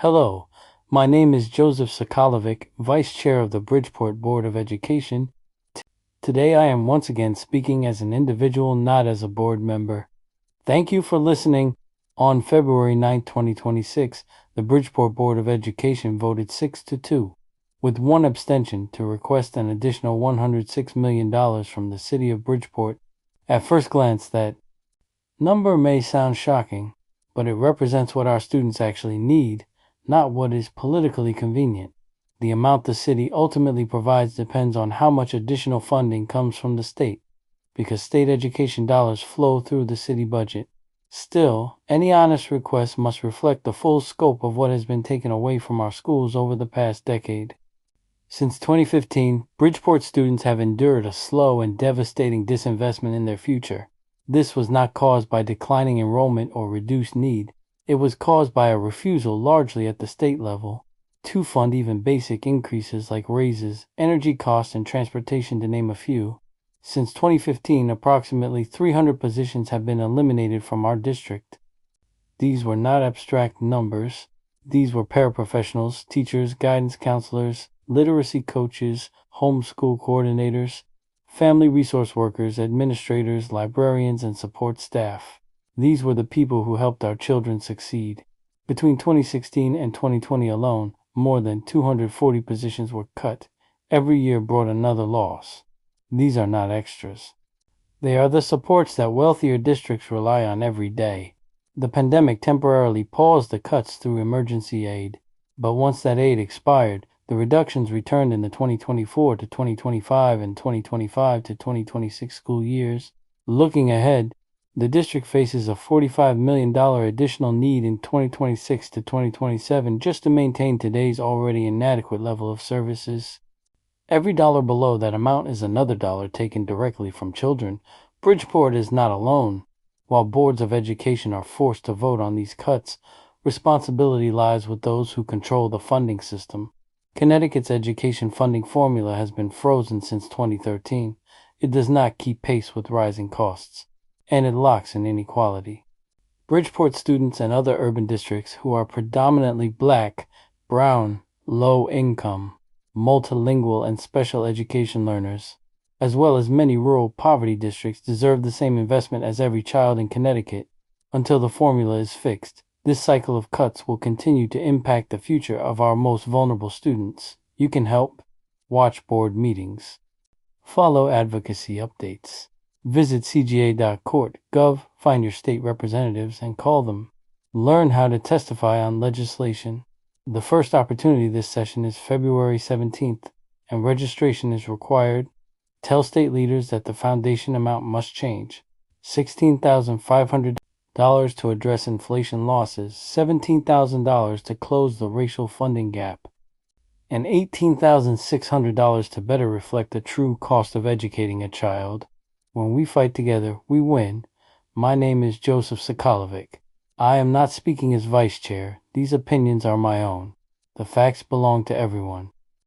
Hello, my name is Joseph Sokolovic, Vice Chair of the Bridgeport Board of Education. Today I am once again speaking as an individual, not as a board member. Thank you for listening. On February 9, 2026, the Bridgeport Board of Education voted 6-2, with one abstention, to request an additional $106 million from the City of Bridgeport. At first glance, that number may sound shocking, but it represents what our students actually need, not what is politically convenient. The amount the city ultimately provides depends on how much additional funding comes from the state, because state education dollars flow through the city budget. Still, any honest request must reflect the full scope of what has been taken away from our schools over the past decade. Since 2015, Bridgeport students have endured a slow and devastating disinvestment in their future. This was not caused by declining enrollment or reduced need. It was caused by a refusal, largely at the state level, to fund even basic increases like raises, energy costs, and transportation, to name a few. Since 2015, approximately 300 positions have been eliminated from our district. These were not abstract numbers. These were paraprofessionals, teachers, guidance counselors, literacy coaches, homeschool coordinators, family resource workers, administrators, librarians, and support staff. These were the people who helped our children succeed. Between 2016 and 2020 alone, more than 240 positions were cut. Every year brought another loss. These are not extras. They are the supports that wealthier districts rely on every day. The pandemic temporarily paused the cuts through emergency aid, but once that aid expired, the reductions returned in the 2024 to 2025 and 2025 to 2026 school years. Looking ahead, the district faces a $45 million additional need in 2026 to 2027 just to maintain today's already inadequate level of services. Every dollar below that amount is another dollar taken directly from children. Bridgeport is not alone. While boards of education are forced to vote on these cuts, responsibility lies with those who control the funding system. Connecticut's education funding formula has been frozen since 2013. It does not keep pace with rising costs, and it locks in inequality. Bridgeport students and other urban districts who are predominantly Black, brown, low-income, multilingual, and special education learners, as well as many rural poverty districts, deserve the same investment as every child in Connecticut. Until the formula is fixed, this cycle of cuts will continue to impact the future of our most vulnerable students. You can help. Watch board meetings. Follow advocacy updates. Visit cga.court.gov, find your state representatives, and call them. Learn how to testify on legislation. The first opportunity this session is February 17th, and registration is required. Tell state leaders that the foundation amount must change. $16,500 to address inflation losses, $17,000 to close the racial funding gap, and $18,600 to better reflect the true cost of educating a child. When we fight together, we win. My name is Joseph Sokolovic. I am not speaking as vice chair. These opinions are my own. The facts belong to everyone.